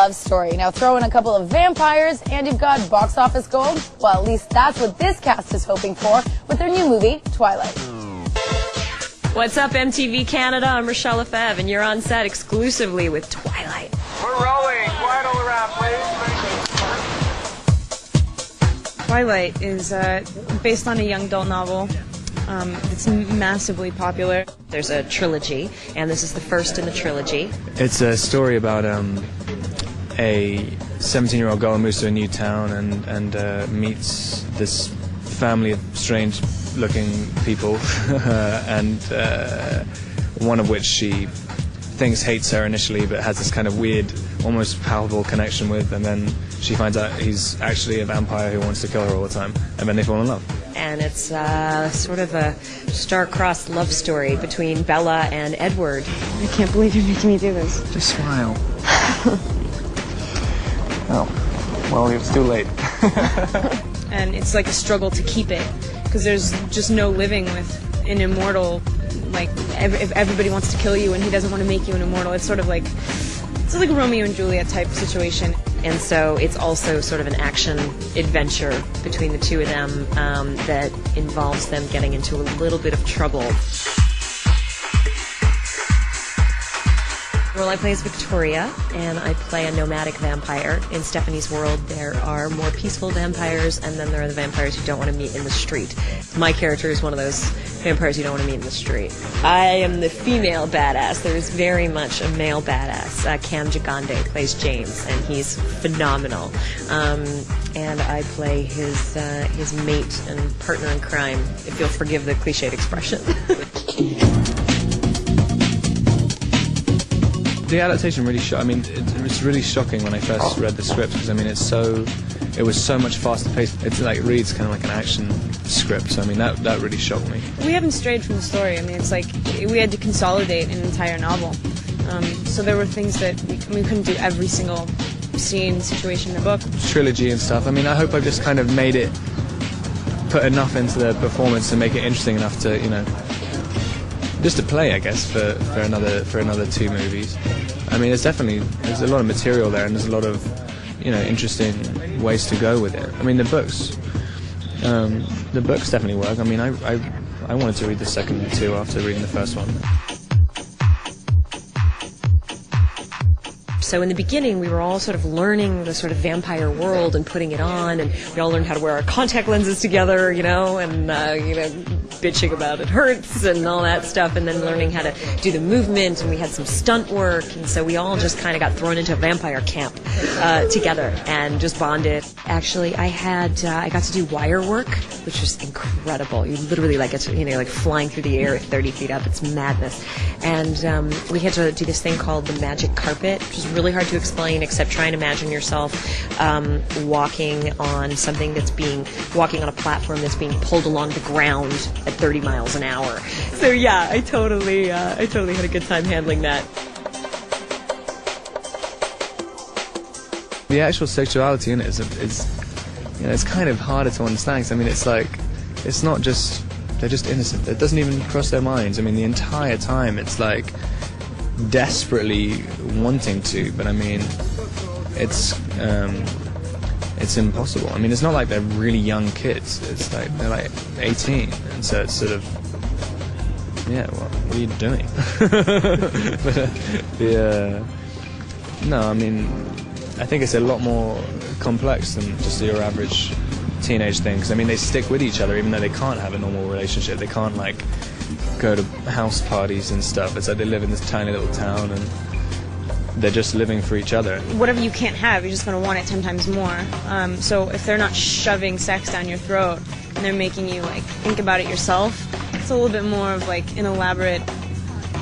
love story. Now throw in a couple of vampires and you've got box office gold. Well, at least that's what this cast is hoping for with their new movie, TWilight. What's up, MTV Canada? I'm Rochelle Lefebvre, and you're on set exclusively with TWilight. We're rolling. Quiet all around, please. TWilight is based on a young adult novel. It's massively popular. There's a trilogy, and this is the first in the trilogy. It's a story about a 17-year-old girl who moves to a new town and meets this family of strange-looking people, and one of which she thinks hates her initially, but has this kind of weird, almost palpable connection with, and then she finds out he's actually a vampire who wants to kill her all the time, and then they fall in love. And it's sort of a star-crossed love story between Bella and Edward. I can't believe you're making me do this. Just smile. Oh, well, it's too late. And it's like a struggle to keep it, because there's just no living with an immortal. Like, if everybody wants to kill you and he doesn't want to make you an immortal, it's sort of like a Romeo and Juliet type situation. And so it's also sort of an action adventure between the two of them that involves them getting into a little bit of trouble. The role I play is Victoria, and I play a nomadic vampire. In Stephanie's world, there are more peaceful vampires, and then there are the vampires you don't want to meet in the street. My character is one of those vampires you don't want to meet in the street. I am the female badass. There is very much a male badass. Candadian plays James, and he's phenomenal. And I play his mate and partner in crime, if you'll forgive the cliched expression. The adaptation really I mean, it was really shocking when I first read the script, because I mean, it was so much faster paced. It reads kind of like an action script. So I mean, that really shocked me. We haven't strayed from the story. I mean, it's like we had to consolidate an entire novel. So there were things that we couldn't do every single scene, situation in the book. Trilogy and stuff. I mean, I hope I've just kind of put enough into the performance to make it interesting enough to, you know, just to play, I guess, for another two movies. I mean, there's a lot of material there, and there's a lot of, you know, interesting ways to go with it. I mean, the books definitely work. I mean, I wanted to read the second two after reading the first one. So in the beginning, we were all sort of learning the sort of vampire world and putting it on, and we all learned how to wear our contact lenses together, you know, and, you know, bitching about it hurts and all that stuff, and then learning how to do the movement, and we had some stunt work, and so we all just kind of got thrown into a vampire camp together and just bonded. Actually, I got to do wire work, which was incredible. You literally like get to, you know, like flying through the air at 30 feet up. It's madness. And we had to do this thing called the magic carpet, which is really hard to explain, except try and imagine yourself walking on walking on a platform that's being pulled along the ground at 30 miles an hour. So yeah, I totally had a good time handling that. The actual sexuality in it is you know, it's kind of harder to understand. 'Cause, I mean, it's like, it's not just, they're just innocent. It doesn't even cross their minds. I mean, the entire time it's like desperately wanting to, but I mean, it's impossible. I mean, it's not like they're really young kids. It's like they're like 18, and so it's sort of, yeah, well, what are you doing? But no, I mean, I think it's a lot more complex than just your average teenage thing. Because I mean, they stick with each other even though they can't have a normal relationship. They can't like go to house parties and stuff. It's like they live in this tiny little town and they're just living for each other. Whatever you can't have, you're just going to want it 10 times more. So if they're not shoving sex down your throat and they're making you like think about it yourself, it's a little bit more of like an elaborate.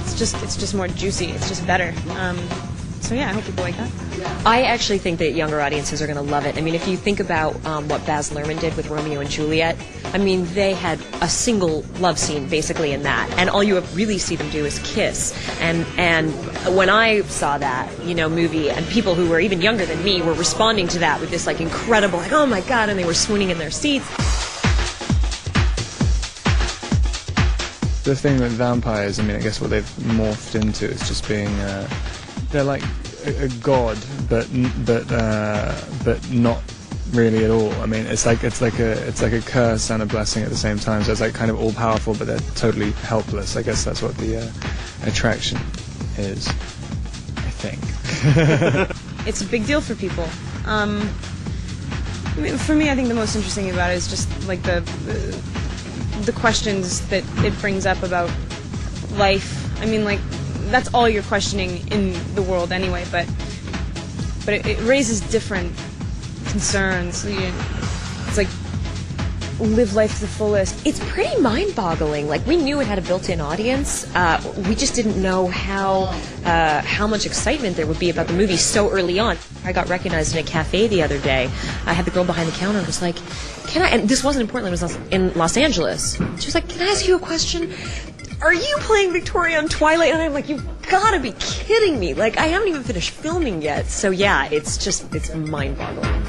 It's just more juicy. It's just better. So yeah, I hope people like that. I actually think that younger audiences are going to love it. I mean, if you think about what Baz Luhrmann did with Romeo and Juliet, I mean, they had a single love scene basically in that, and all you really see them do is kiss. And when I saw that, you know, movie, and people who were even younger than me were responding to that with this like incredible, like, oh my god, and they were swooning in their seats. The thing with vampires, I mean, I guess what they've morphed into is just being, they're like a god, but not really at all. I mean, it's like a curse and a blessing at the same time. So it's like kind of all powerful, but they're totally helpless. I guess that's what the attraction is, I think. It's a big deal for people. I mean, for me, I think the most interesting thing about it is just like the questions that it brings up about life. I mean, like, that's all you're questioning in the world anyway, but it raises different concerns. It's like, live life to the fullest. It's pretty mind-boggling. Like, we knew it had a built-in audience. We just didn't know how much excitement there would be about the movie so early on. I got recognized in a cafe the other day. I had the girl behind the counter and was like, "Can I?" And this wasn't in Portland. It was in Los Angeles. She was like, "Can I ask you a question? Are you playing Victoria on Twilight?" And I'm like, "You've got to be kidding me! Like, I haven't even finished filming yet." So yeah, it's mind-boggling.